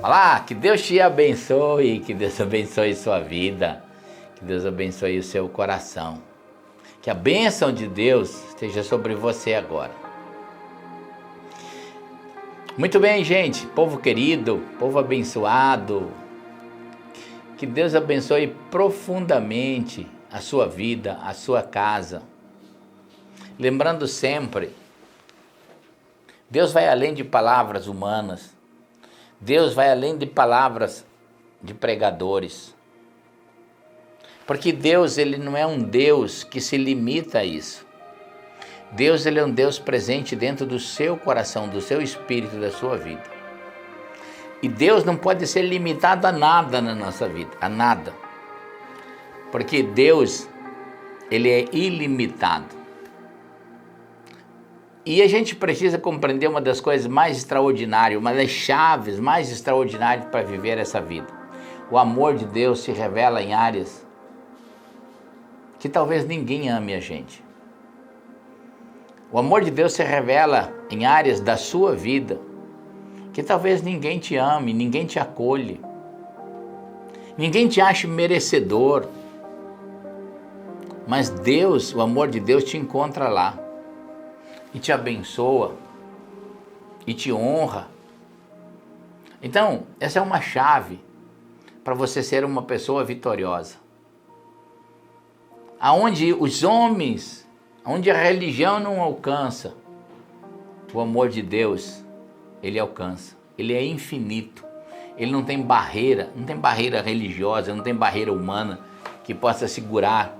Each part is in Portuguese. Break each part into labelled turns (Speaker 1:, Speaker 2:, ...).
Speaker 1: Olá, que Deus te abençoe, que Deus abençoe sua vida, que Deus abençoe o seu coração. Que a bênção de Deus esteja sobre você agora. Muito bem, gente, povo querido, povo abençoado, que Deus abençoe profundamente a sua vida, a sua casa. Lembrando sempre, Deus vai além de palavras humanas. Deus vai além de palavras de pregadores. Porque Deus, ele não é um Deus que se limita a isso. Deus, ele é um Deus presente dentro do seu coração, do seu espírito, da sua vida. E Deus não pode ser limitado a nada na nossa vida, a nada. Porque Deus, ele é ilimitado. E a gente precisa compreender uma das coisas mais extraordinárias, uma das chaves mais extraordinárias para viver essa vida. O amor de Deus se revela em áreas que talvez ninguém ame a gente. O amor de Deus se revela em áreas da sua vida que talvez ninguém te ame, ninguém te acolhe, ninguém te ache merecedor. Mas Deus, o amor de Deus te encontra lá. E te abençoa, e te honra. Então, essa é uma chave para você ser uma pessoa vitoriosa. Aonde os homens, onde a religião não alcança, o amor de Deus, ele alcança. Ele é infinito. Ele não tem barreira, não tem barreira religiosa, não tem barreira humana que possa segurar,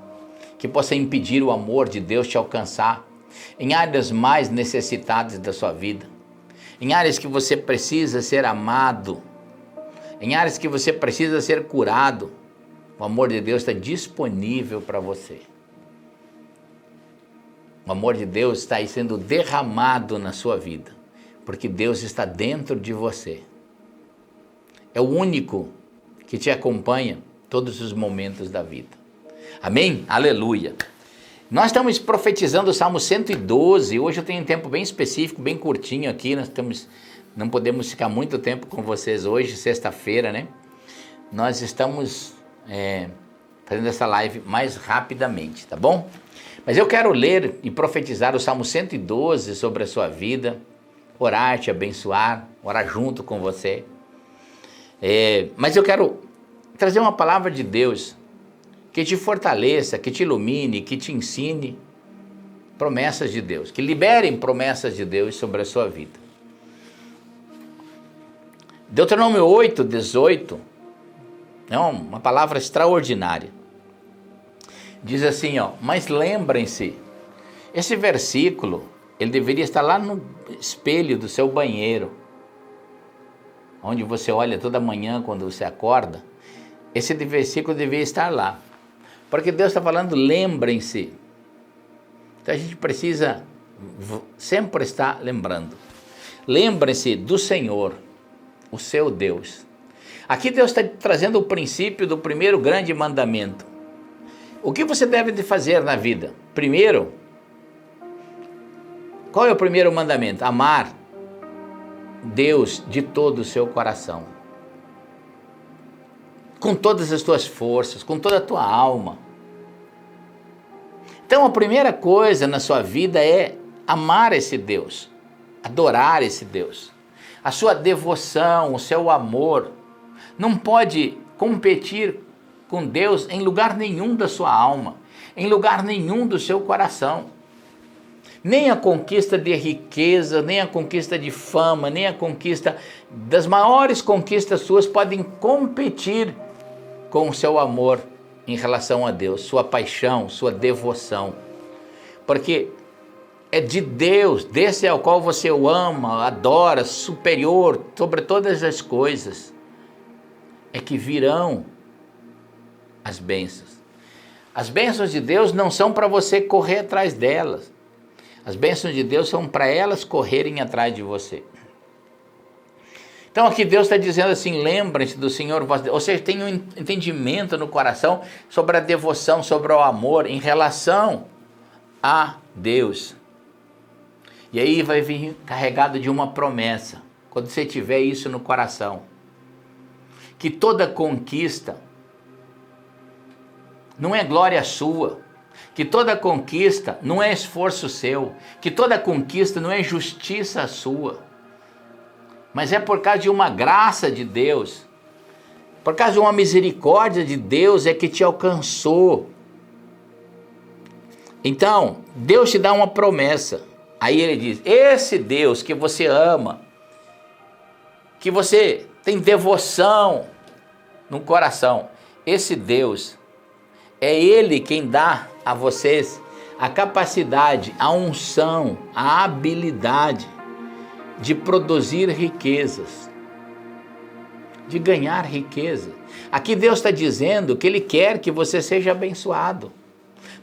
Speaker 1: que possa impedir o amor de Deus te alcançar. Em áreas mais necessitadas da sua vida, em áreas que você precisa ser amado, em áreas que você precisa ser curado, o amor de Deus está disponível para você. O amor de Deus está aí sendo derramado na sua vida, porque Deus está dentro de você. É o único que te acompanha todos os momentos da vida. Amém? Aleluia! Nós estamos profetizando o Salmo 112, hoje eu tenho um tempo bem específico, bem curtinho aqui, não podemos ficar muito tempo com vocês hoje, sexta-feira, né? Nós estamos fazendo essa live mais rapidamente, tá bom? Mas eu quero ler e profetizar o Salmo 112 sobre a sua vida, orar, te abençoar, orar junto com você. Mas eu quero trazer uma palavra de Deus que te fortaleça, que te ilumine, que te ensine promessas de Deus, que liberem promessas de Deus sobre a sua vida. Deuteronômio 8, 18, é uma palavra extraordinária. Diz assim, mas lembrem-se, esse versículo, ele deveria estar lá no espelho do seu banheiro, onde você olha toda manhã quando você acorda, esse versículo deveria estar lá. Porque Deus está falando, lembrem-se. Então a gente precisa sempre estar lembrando. Lembrem-se do Senhor, o seu Deus. Aqui Deus está trazendo o princípio do primeiro grande mandamento. O que você deve de fazer na vida? Primeiro, qual é o primeiro mandamento? Amar Deus de todo o seu coração. Com todas as tuas forças, com toda a tua alma. Então a primeira coisa na sua vida é amar esse Deus, adorar esse Deus. A sua devoção, o seu amor, não pode competir com Deus em lugar nenhum da sua alma, em lugar nenhum do seu coração. Nem a conquista de riqueza, nem a conquista de fama, nem a conquista das maiores conquistas suas podem competir com o seu amor em relação a Deus, sua paixão, sua devoção. Porque é de Deus, desse ao qual você o ama, adora, superior sobre todas as coisas, é que virão as bênçãos. As bênçãos de Deus não são para você correr atrás delas. As bênçãos de Deus são para elas correrem atrás de você. Então aqui Deus está dizendo assim, lembrem-se do Senhor, ou seja, tem um entendimento no coração sobre a devoção, sobre o amor em relação a Deus. E aí vai vir carregado de uma promessa, quando você tiver isso no coração. que toda conquista não é glória sua, que toda conquista não é esforço seu, que toda conquista não é justiça sua, mas é por causa de uma graça de Deus, por causa de uma misericórdia de Deus é que te alcançou. Então, Deus te dá uma promessa. Aí ele diz, esse Deus que você ama, que você tem devoção no coração, esse Deus, é Ele quem dá a vocês a capacidade, a unção, a habilidade de produzir riquezas, de ganhar riqueza. Aqui Deus está dizendo que Ele quer que você seja abençoado.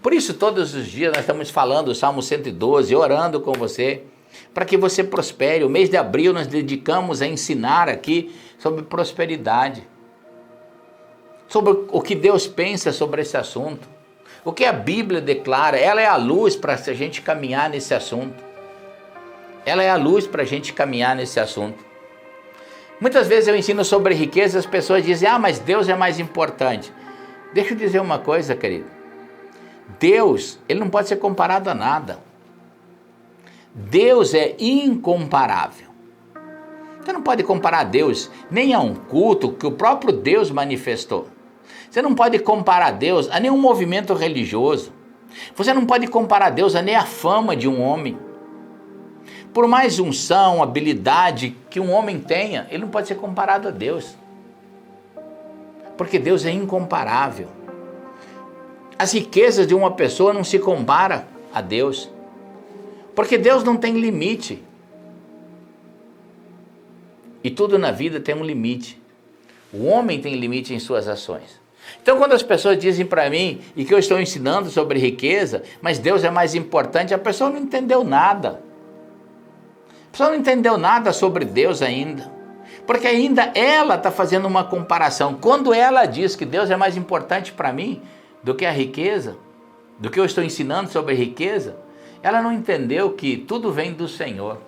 Speaker 1: Por isso, todos os dias nós estamos falando o Salmo 112, orando com você, para que você prospere. O mês de abril nós dedicamos a ensinar aqui sobre prosperidade, sobre o que Deus pensa sobre esse assunto, o que a Bíblia declara. Ela é a luz para a gente caminhar nesse assunto. Ela é a luz para a gente caminhar nesse assunto. Muitas vezes eu ensino sobre riqueza, as pessoas dizem, mas Deus é mais importante. Deixa eu dizer uma coisa, querido. Deus, Ele não pode ser comparado a nada. Deus é incomparável. Você não pode comparar Deus nem a um culto que o próprio Deus manifestou. Você não pode comparar Deus a nenhum movimento religioso. Você não pode comparar Deus a nem a fama de um homem. Por mais unção, habilidade que um homem tenha, ele não pode ser comparado a Deus. Porque Deus é incomparável. As riquezas de uma pessoa não se compara a Deus. Porque Deus não tem limite. E tudo na vida tem um limite. O homem tem limite em suas ações. Então, quando as pessoas dizem para mim, e que eu estou ensinando sobre riqueza, mas Deus é mais importante, a pessoa não entendeu nada. A pessoa não entendeu nada sobre Deus ainda. Porque ainda ela está fazendo uma comparação. Quando ela diz que Deus é mais importante para mim do que a riqueza, do que eu estou ensinando sobre riqueza, ela não entendeu que tudo vem do Senhor.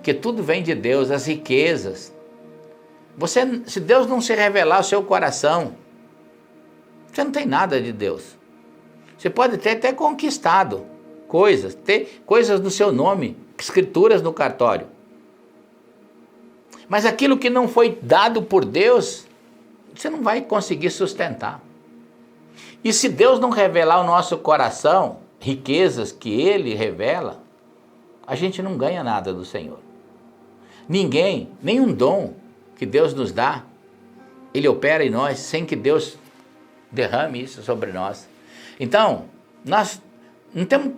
Speaker 1: Que tudo vem de Deus, as riquezas. Se Deus não se revelar ao seu coração, você não tem nada de Deus. Você pode ter até conquistado coisas, ter coisas no seu nome, escrituras no cartório. Mas aquilo que não foi dado por Deus, você não vai conseguir sustentar. E se Deus não revelar ao nosso coração riquezas que Ele revela, a gente não ganha nada do Senhor. Ninguém, nenhum dom que Deus nos dá, Ele opera em nós sem que Deus derrame isso sobre nós. Então, nós não estamos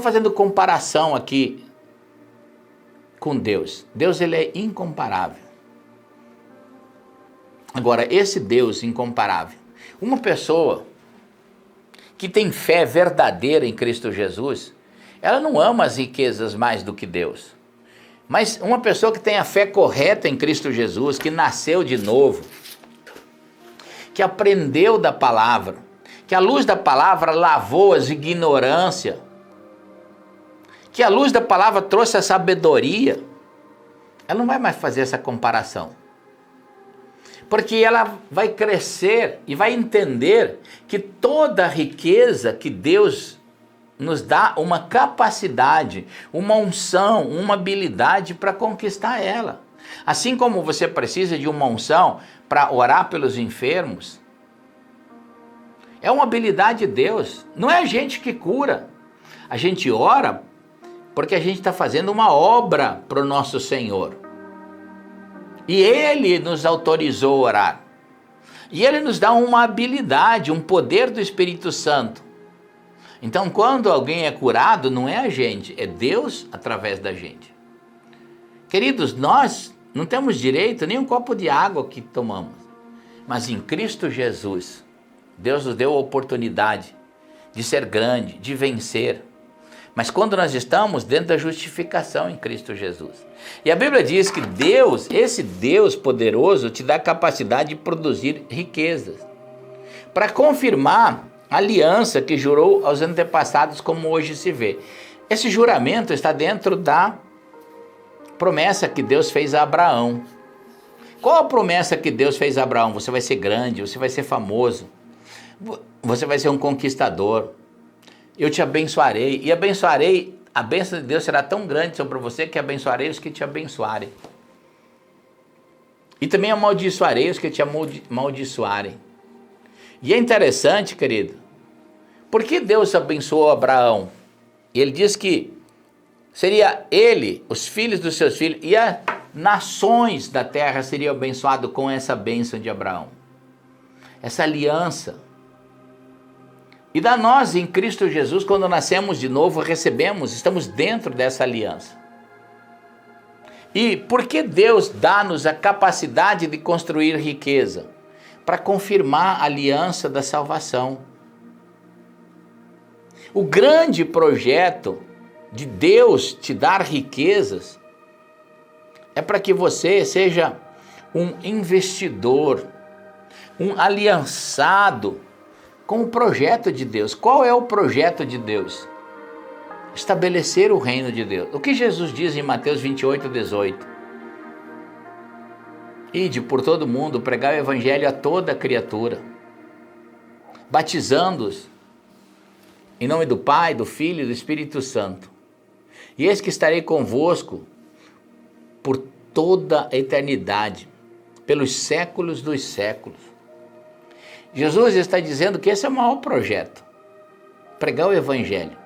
Speaker 1: fazendo comparação aqui com Deus. Deus, Ele é incomparável. Agora, esse Deus incomparável, uma pessoa que tem fé verdadeira em Cristo Jesus, ela não ama as riquezas mais do que Deus. Mas uma pessoa que tem a fé correta em Cristo Jesus, que nasceu de novo, que aprendeu da palavra, que a luz da palavra lavou as ignorâncias, que a luz da palavra trouxe a sabedoria, ela não vai mais fazer essa comparação. Porque ela vai crescer e vai entender que toda a riqueza que Deus nos dá uma capacidade, uma unção, uma habilidade para conquistar ela. Assim como você precisa de uma unção para orar pelos enfermos, é uma habilidade de Deus, não é a gente que cura. A gente ora porque a gente está fazendo uma obra para o nosso Senhor. E Ele nos autorizou a orar. E Ele nos dá uma habilidade, um poder do Espírito Santo. Então, quando alguém é curado, não é a gente, é Deus através da gente. Queridos, nós não temos direito nem um copo de água que tomamos. Mas em Cristo Jesus, Deus nos deu a oportunidade de ser grande, de vencer. Mas quando nós estamos dentro da justificação em Cristo Jesus. E a Bíblia diz que Deus, esse Deus poderoso, te dá a capacidade de produzir riquezas. Para confirmar a aliança que jurou aos antepassados, como hoje se vê. Esse juramento está dentro da promessa que Deus fez a Abraão. Qual a promessa que Deus fez a Abraão? Você vai ser grande, você vai ser famoso, você vai ser um conquistador, eu te abençoarei, e abençoarei, a bênção de Deus será tão grande sobre você que abençoarei os que te abençoarem. E também amaldiçoarei os que te amaldiçoarem. E é interessante, querido, por que Deus abençoou Abraão? E ele diz que seria ele, os filhos dos seus filhos, e as nações da terra seriam abençoados com essa bênção de Abraão. Essa aliança. E da nós, em Cristo Jesus, quando nascemos de novo, recebemos, estamos dentro dessa aliança. E por que Deus dá-nos a capacidade de construir riqueza? Para confirmar a aliança da salvação. O grande projeto de Deus te dar riquezas é para que você seja um investidor, um aliançado com o projeto de Deus. Qual é o projeto de Deus? Estabelecer o reino de Deus. O que Jesus diz em Mateus 28:18? Ide por todo mundo, pregar o evangelho a toda criatura, batizando-os em nome do Pai, do Filho e do Espírito Santo. E eis que estarei convosco por toda a eternidade, pelos séculos dos séculos. Jesus está dizendo que esse é o maior projeto. Pregar o evangelho.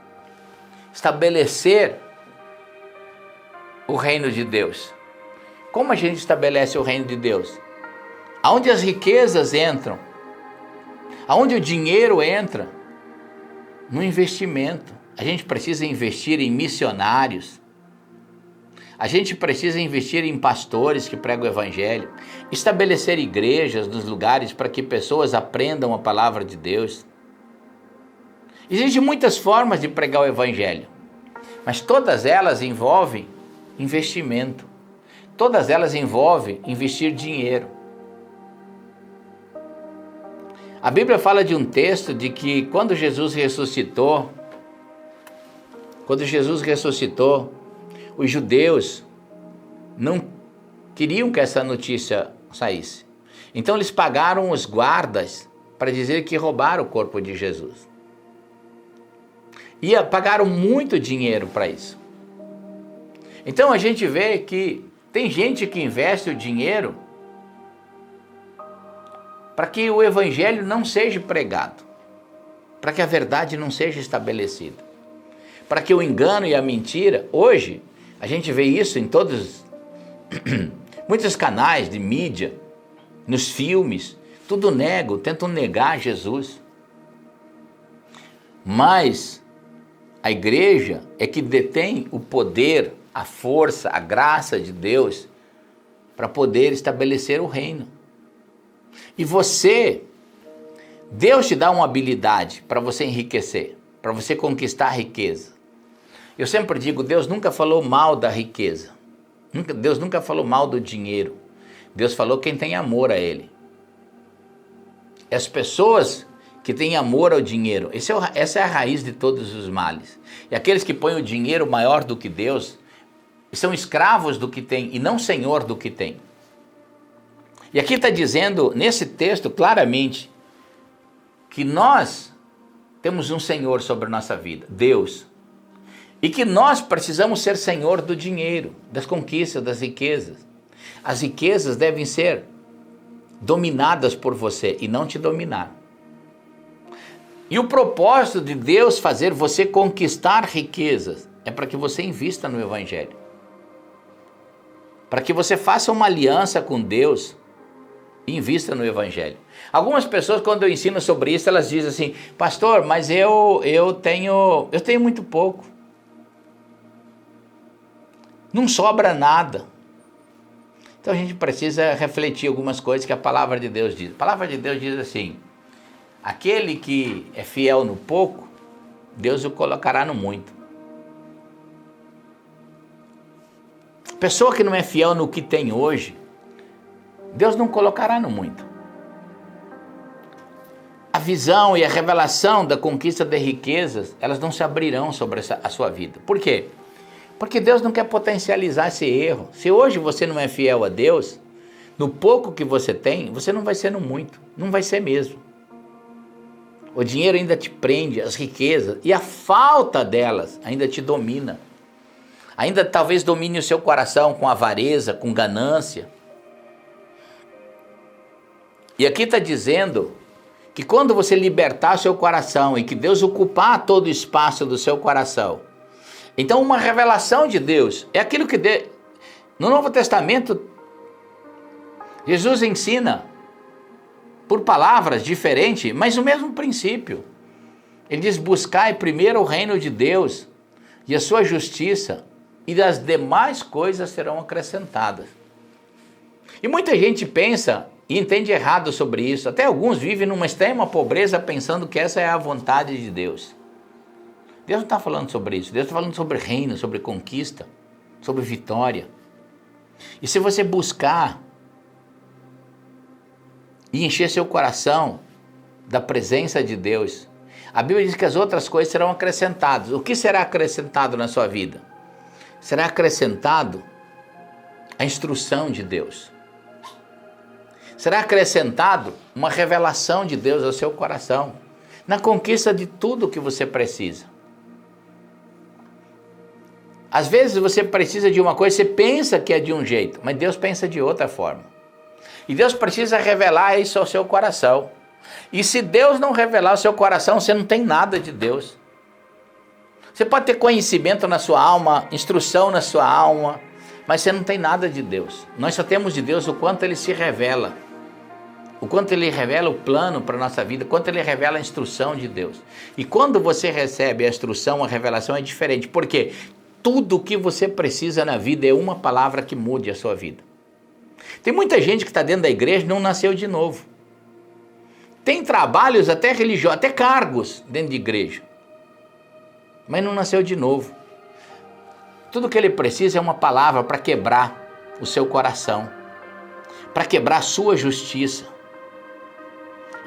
Speaker 1: Estabelecer o reino de Deus. Como a gente estabelece o reino de Deus? Aonde as riquezas entram? Aonde o dinheiro entra? No investimento. A gente precisa investir em missionários. A gente precisa investir em pastores que pregam o evangelho. Estabelecer igrejas nos lugares para que pessoas aprendam a palavra de Deus. Existem muitas formas de pregar o evangelho, mas todas elas envolvem investimento. Todas elas envolvem investir dinheiro. A Bíblia fala de um texto de que quando Jesus ressuscitou, os judeus não queriam que essa notícia saísse. Então eles pagaram os guardas para dizer que roubaram o corpo de Jesus. E pagaram muito dinheiro para isso. Então a gente vê que tem gente que investe o dinheiro para que o evangelho não seja pregado, para que a verdade não seja estabelecida, para que o engano e a mentira, hoje a gente vê isso em muitos canais de mídia, nos filmes, tudo tentam negar Jesus. Mas a igreja é que detém o poder, a força, a graça de Deus para poder estabelecer o reino. E Deus te dá uma habilidade para você enriquecer, para você conquistar a riqueza. Eu sempre digo, Deus nunca falou mal da riqueza. Deus nunca falou mal do dinheiro. Deus falou quem tem amor a Ele. As pessoas que têm amor ao dinheiro, essa é a raiz de todos os males. E aqueles que põem o dinheiro maior do que Deus, são escravos do que tem e não senhor do que tem. E aqui está dizendo, nesse texto, claramente, que nós temos um Senhor sobre a nossa vida, Deus. E que nós precisamos ser senhor do dinheiro, das conquistas, das riquezas. As riquezas devem ser dominadas por você e não te dominar. E o propósito de Deus fazer você conquistar riquezas é para que você invista no evangelho. Para que você faça uma aliança com Deus e invista no evangelho. Algumas pessoas, quando eu ensino sobre isso, elas dizem assim, pastor, mas eu tenho muito pouco. Não sobra nada. Então a gente precisa refletir algumas coisas que a palavra de Deus diz. A palavra de Deus diz assim, aquele que é fiel no pouco, Deus o colocará no muito. Pessoa que não é fiel no que tem hoje, Deus não colocará no muito. A visão e a revelação da conquista de riquezas, elas não se abrirão sobre a sua vida. Por quê? Porque Deus não quer potencializar esse erro. Se hoje você não é fiel a Deus, no pouco que você tem, você não vai ser no muito, não vai ser mesmo. O dinheiro ainda te prende, as riquezas, e a falta delas ainda te domina. Ainda talvez domine o seu coração com avareza, com ganância. E aqui está dizendo que quando você libertar seu coração e que Deus ocupar todo o espaço do seu coração, então uma revelação de Deus é aquilo que no Novo Testamento Jesus ensina por palavras diferentes, mas o mesmo princípio. Ele diz: buscai primeiro o reino de Deus e a sua justiça, e as demais coisas serão acrescentadas. E muita gente pensa e entende errado sobre isso. Até alguns vivem numa extrema pobreza pensando que essa é a vontade de Deus. Deus não está falando sobre isso. Deus está falando sobre reino, sobre conquista, sobre vitória. E se você buscar e encher seu coração da presença de Deus, a Bíblia diz que as outras coisas serão acrescentadas. O que será acrescentado na sua vida? Será acrescentado a instrução de Deus. Será acrescentado uma revelação de Deus ao seu coração, na conquista de tudo que você precisa. Às vezes você precisa de uma coisa, você pensa que é de um jeito, mas Deus pensa de outra forma. E Deus precisa revelar isso ao seu coração. E se Deus não revelar ao seu coração, você não tem nada de Deus. Você pode ter conhecimento na sua alma, instrução na sua alma, mas você não tem nada de Deus. Nós só temos de Deus o quanto Ele se revela. O quanto Ele revela o plano para a nossa vida, o quanto Ele revela a instrução de Deus. E quando você recebe a instrução, a revelação é diferente. Por quê? Tudo o que você precisa na vida é uma palavra que mude a sua vida. Tem muita gente que está dentro da igreja e não nasceu de novo. Tem trabalhos até religiosos, até cargos dentro de igreja, mas não nasceu de novo. Tudo que ele precisa é uma palavra para quebrar o seu coração, para quebrar a sua justiça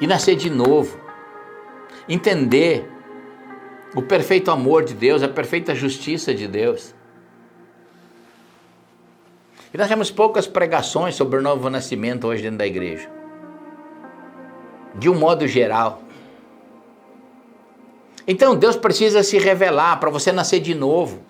Speaker 1: e nascer de novo, entender o perfeito amor de Deus, a perfeita justiça de Deus. E nós temos poucas pregações sobre o novo nascimento hoje dentro da igreja, de um modo geral. Então Deus precisa se revelar para você nascer de novo.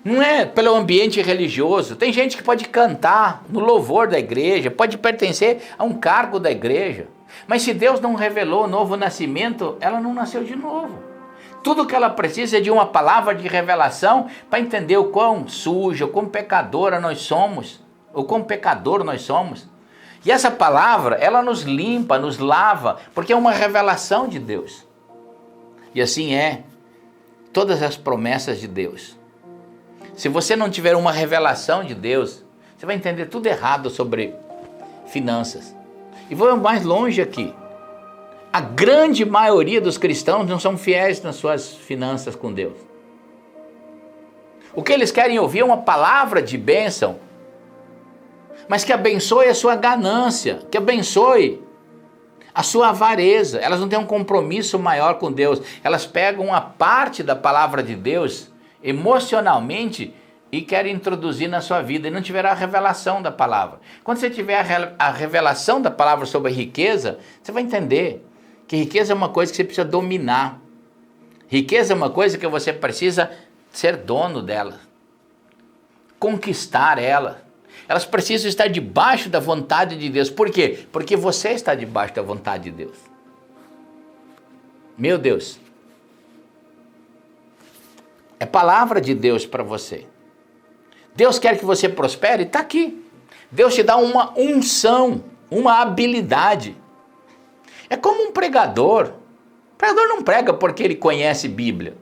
Speaker 1: Não é pelo ambiente religioso. Tem gente que pode cantar no louvor da igreja, pode pertencer a um cargo da igreja, mas se Deus não revelou o novo nascimento, ela não nasceu de novo. Tudo que ela precisa é de uma palavra de revelação para entender o quão suja, o quão pecadora nós somos, o quão pecador nós somos. E essa palavra, ela nos limpa, nos lava, porque é uma revelação de Deus. E assim é todas as promessas de Deus. Se você não tiver uma revelação de Deus, você vai entender tudo errado sobre finanças. E vou mais longe aqui. A grande maioria dos cristãos não são fiéis nas suas finanças com Deus. O que eles querem ouvir é uma palavra de bênção, mas que abençoe a sua ganância, que abençoe a sua avareza. Elas não têm um compromisso maior com Deus. Elas pegam uma parte da palavra de Deus emocionalmente e querem introduzir na sua vida e não tiverá a revelação da palavra. Quando você tiver a revelação da palavra sobre a riqueza, você vai entender que riqueza é uma coisa que você precisa dominar. Riqueza é uma coisa que você precisa ser dono dela, conquistar ela. Elas precisam estar debaixo da vontade de Deus. Por quê? Porque você está debaixo da vontade de Deus. Meu Deus. É palavra de Deus para você. Deus quer que você prospere? Está aqui. Deus te dá uma unção, uma habilidade. É como um pregador. O pregador não prega porque ele conhece Bíblia.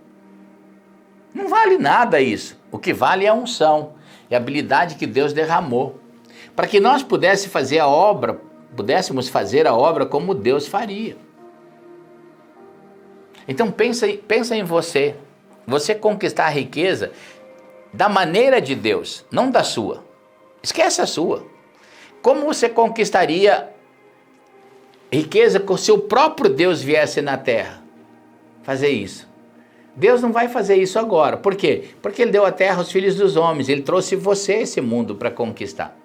Speaker 1: Não vale nada isso. O que vale é a unção, é a habilidade que Deus derramou, para que nós pudéssemos fazer a obra como Deus faria. Então pensa em você. Você conquistar a riqueza da maneira de Deus, não da sua. Esquece a sua. Como você conquistaria riqueza se o próprio Deus viesse na terra fazer isso? Deus não vai fazer isso agora. Por quê? Porque Ele deu a terra aos filhos dos homens. Ele trouxe você a esse mundo para conquistar.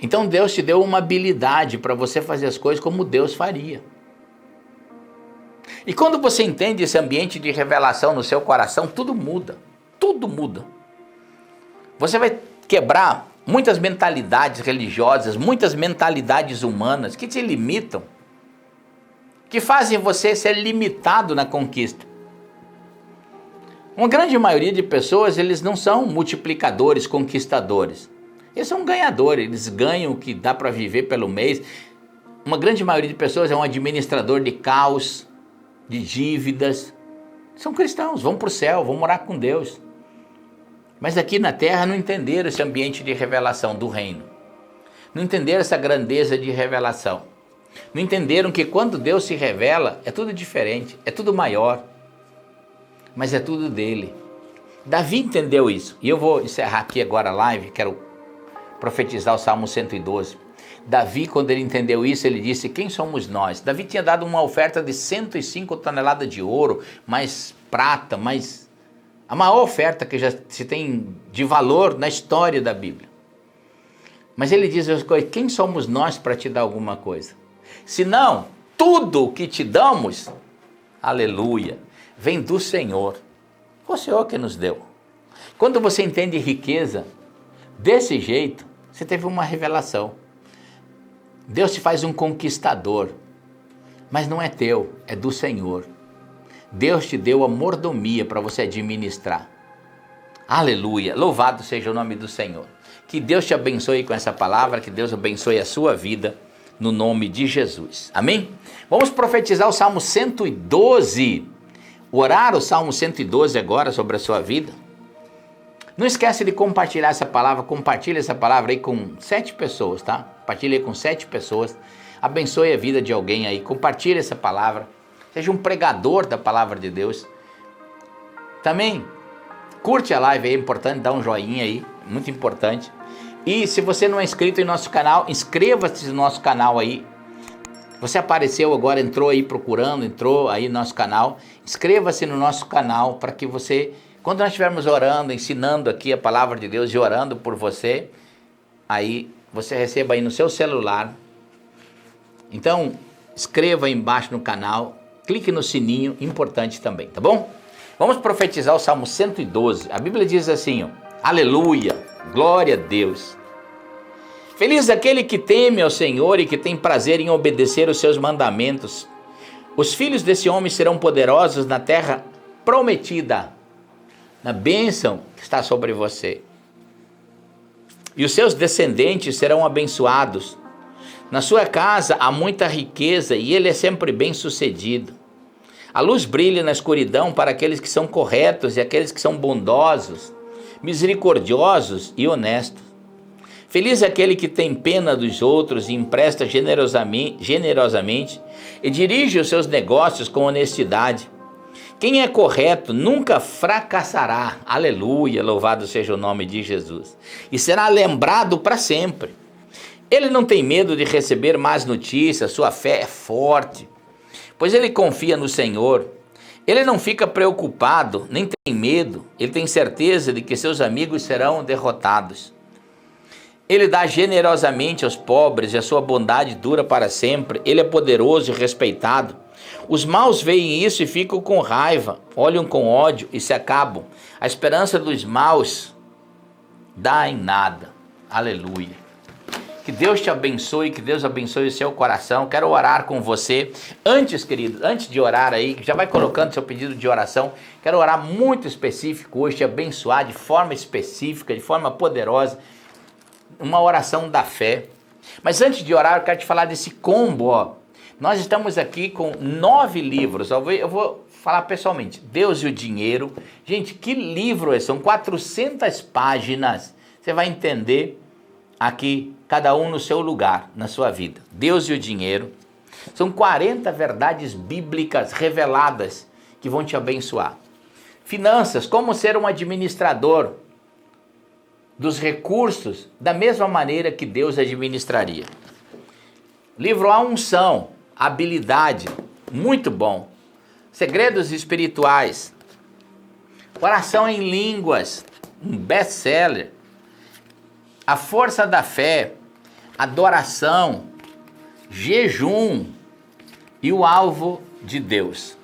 Speaker 1: Então Deus te deu uma habilidade para você fazer as coisas como Deus faria. E quando você entende esse ambiente de revelação no seu coração, tudo muda. Tudo muda. Você vai quebrar muitas mentalidades religiosas, muitas mentalidades humanas que te limitam, que fazem você ser limitado na conquista. Uma grande maioria de pessoas, eles não são multiplicadores, conquistadores. Eles são ganhadores, eles ganham o que dá para viver pelo mês. Uma grande maioria de pessoas é um administrador de caos, de dívidas. São cristãos, vão para o céu, vão morar com Deus. Mas aqui na terra não entenderam esse ambiente de revelação do reino. Não entenderam essa grandeza de revelação. Não entenderam que quando Deus se revela, é tudo diferente, é tudo maior. Mas é tudo dele. Davi entendeu isso. E eu vou encerrar aqui agora a live, quero profetizar o Salmo 112. Davi, quando ele entendeu isso, ele disse: quem somos nós? Davi tinha dado uma oferta de 105 toneladas de ouro, mais prata, mais... a maior oferta que já se tem de valor na história da Bíblia. Mas ele diz: quem somos nós para te dar alguma coisa? Se não, tudo o que te damos, aleluia, vem do Senhor. Foi o Senhor que nos deu. Quando você entende riqueza desse jeito, você teve uma revelação. Deus te faz um conquistador, mas não é teu, é do Senhor. Deus te deu a mordomia para você administrar. Aleluia, louvado seja o nome do Senhor. Que Deus te abençoe com essa palavra, que Deus abençoe a sua vida, no nome de Jesus. Amém? Vamos profetizar o Salmo 112, orar o Salmo 112 agora sobre a sua vida. Não esquece de compartilhar essa palavra, compartilha essa palavra aí com 7 pessoas, tá? Compartilha aí com 7 pessoas, abençoe a vida de alguém aí, compartilha essa palavra, seja um pregador da palavra de Deus. Também, curte a live aí, é importante, dá um joinha aí, muito importante. E se você não é inscrito em nosso canal, inscreva-se no nosso canal aí. Você apareceu agora, entrou aí procurando, entrou aí no nosso canal, inscreva-se no nosso canal para que você... quando nós estivermos orando, ensinando aqui a palavra de Deus e orando por você, aí você receba aí no seu celular. Então, inscreva aí embaixo no canal, clique no sininho, importante também, tá bom? Vamos profetizar o Salmo 112. A Bíblia diz assim, ó, aleluia, glória a Deus. Feliz aquele que teme ao Senhor e que tem prazer em obedecer os seus mandamentos. Os filhos desse homem serão poderosos na terra prometida, na bênção que está sobre você. E os seus descendentes serão abençoados. Na sua casa há muita riqueza e ele é sempre bem sucedido. A luz brilha na escuridão para aqueles que são corretos e aqueles que são bondosos, misericordiosos e honestos. Feliz é aquele que tem pena dos outros e empresta generosamente e dirige os seus negócios com honestidade. Quem é correto nunca fracassará, aleluia, louvado seja o nome de Jesus, e será lembrado para sempre. Ele não tem medo de receber más notícias, sua fé é forte, pois ele confia no Senhor. Ele não fica preocupado, nem tem medo, ele tem certeza de que seus amigos serão derrotados. Ele dá generosamente aos pobres e a sua bondade dura para sempre. Ele é poderoso e respeitado. Os maus veem isso e ficam com raiva, olham com ódio e se acabam. A esperança dos maus dá em nada. Aleluia. Que Deus te abençoe, que Deus abençoe o seu coração. Quero orar com você. Antes, querido, antes de orar aí, já vai colocando seu pedido de oração. Quero orar muito específico hoje, te abençoar de forma específica, de forma poderosa. Uma oração da fé. Mas antes de orar, eu quero te falar desse combo, ó. Nós estamos aqui com 9 livros. Eu vou falar pessoalmente. Deus e o Dinheiro. Gente, que livro é esse? São 400 páginas. Você vai entender aqui, cada um no seu lugar, na sua vida. Deus e o Dinheiro. São 40 verdades bíblicas reveladas que vão te abençoar. Finanças, como ser um administrador dos recursos da mesma maneira que Deus administraria. Livro A Unção, Habilidade, muito bom. Segredos espirituais. Oração em línguas, um best-seller. A força da fé. adoração, jejum e o alvo de Deus.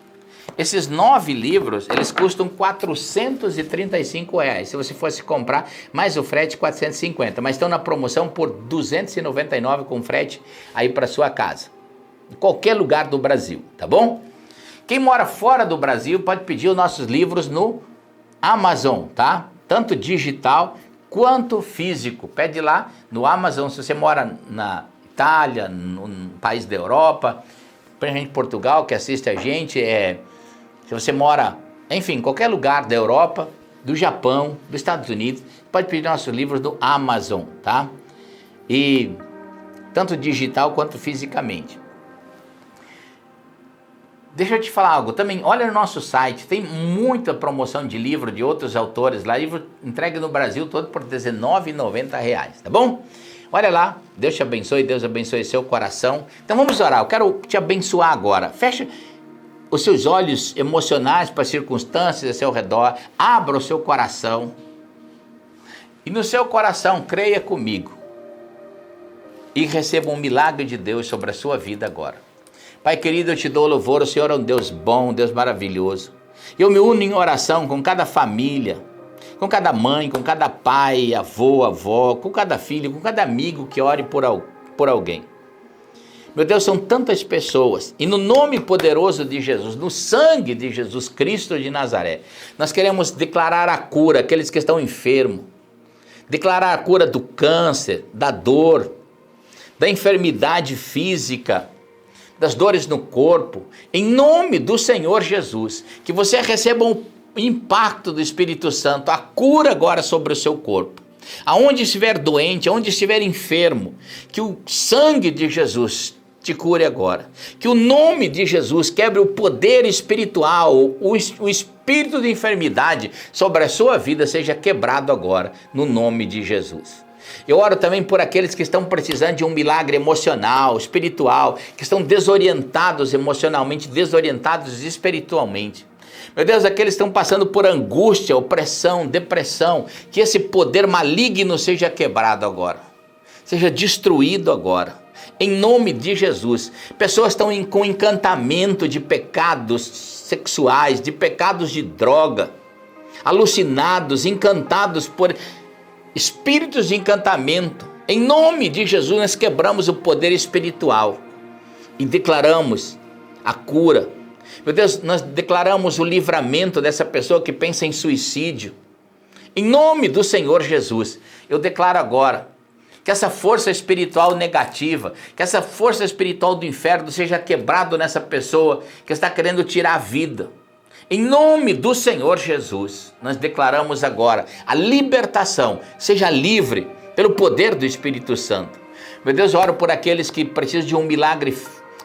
Speaker 1: Esses 9 livros, eles custam R$435. Se você fosse comprar, mais o frete, 450. Mas estão na promoção por R$299 com frete aí para sua casa. Em qualquer lugar do Brasil, tá bom? Quem mora fora do Brasil pode pedir os nossos livros no Amazon, tá? Tanto digital quanto físico. Pede lá no Amazon. Se você mora na Itália, no país da Europa, pra gente Portugal que assiste a gente, se você mora, enfim, em qualquer lugar da Europa, do Japão, dos Estados Unidos, pode pedir nossos livros do Amazon, tá? E tanto digital quanto fisicamente. Deixa eu te falar algo, também olha no nosso site, tem muita promoção de livro de outros autores lá, livro entregue no Brasil todo por R$19,90, tá bom? Olha lá, Deus te abençoe, Deus abençoe seu coração. Então vamos orar, eu quero te abençoar agora. Fecha os seus olhos emocionais para as circunstâncias ao seu redor, abra o seu coração e no seu coração creia comigo e receba um milagre de Deus sobre a sua vida agora. Pai querido, eu te dou louvor, o Senhor é um Deus bom, um Deus maravilhoso. Eu me uno em oração com cada família, com cada mãe, com cada pai, avô, avó, com cada filho, com cada amigo que ore por alguém. Meu Deus, são tantas pessoas, e no nome poderoso de Jesus, no sangue de Jesus Cristo de Nazaré, nós queremos declarar a cura àqueles que estão enfermos, declarar a cura do câncer, da dor, da enfermidade física, das dores no corpo, em nome do Senhor Jesus, que você receba um impacto do Espírito Santo, a cura agora sobre o seu corpo. Aonde estiver doente, aonde estiver enfermo, que o sangue de Jesus te cure agora. Que o nome de Jesus quebre o poder espiritual, o espírito de enfermidade sobre a sua vida seja quebrado agora, no nome de Jesus. Eu oro também por aqueles que estão precisando de um milagre emocional, espiritual, que estão desorientados emocionalmente, desorientados espiritualmente. Meu Deus, aqueles que estão passando por angústia, opressão, depressão, que esse poder maligno seja quebrado agora, seja destruído agora, em nome de Jesus. Pessoas estão com encantamento de pecados sexuais, de pecados de droga, alucinados, encantados por espíritos de encantamento. Em nome de Jesus nós quebramos o poder espiritual e declaramos a cura. Meu Deus, nós declaramos o livramento dessa pessoa que pensa em suicídio. Em nome do Senhor Jesus, eu declaro agora que essa força espiritual negativa, que essa força espiritual do inferno seja quebrado nessa pessoa que está querendo tirar a vida. Em nome do Senhor Jesus, nós declaramos agora a libertação, seja livre pelo poder do Espírito Santo. Meu Deus, eu oro por aqueles que precisam de um milagre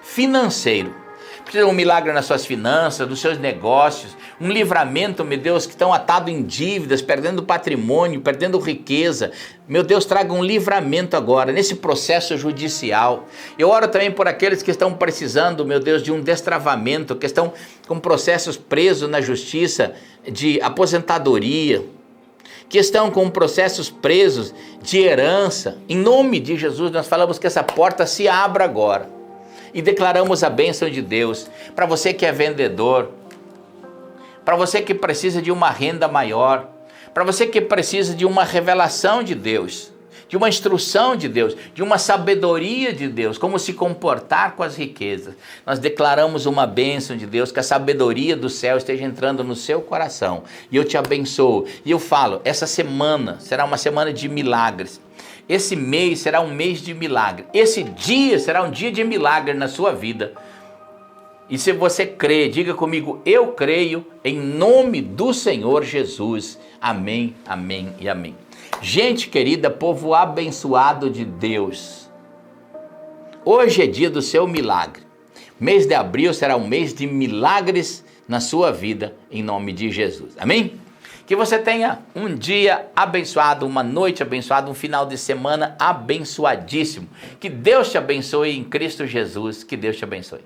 Speaker 1: financeiro. Precisam de um milagre nas suas finanças, nos seus negócios, um livramento, meu Deus, que estão atados em dívidas, perdendo patrimônio, perdendo riqueza. Meu Deus, traga um livramento agora, nesse processo judicial. Eu oro também por aqueles que estão precisando, meu Deus, de um destravamento, que estão com processos presos na justiça de aposentadoria, que estão com processos presos de herança. Em nome de Jesus, nós falamos que essa porta se abra agora. E declaramos a bênção de Deus para você que é vendedor, para você que precisa de uma renda maior, para você que precisa de uma revelação de Deus, de uma instrução de Deus, de uma sabedoria de Deus, como se comportar com as riquezas. Nós declaramos uma bênção de Deus, que a sabedoria do céu esteja entrando no seu coração. E eu te abençoo. E eu falo, essa semana será uma semana de milagres. Esse mês será um mês de milagre. Esse dia será um dia de milagre na sua vida. E se você crê, diga comigo, eu creio em nome do Senhor Jesus. Amém, amém e amém. Gente querida, povo abençoado de Deus, hoje é dia do seu milagre. Mês de abril será um mês de milagres na sua vida, em nome de Jesus. Amém? Que você tenha um dia abençoado, uma noite abençoada, um final de semana abençoadíssimo. Que Deus te abençoe em Cristo Jesus. Que Deus te abençoe.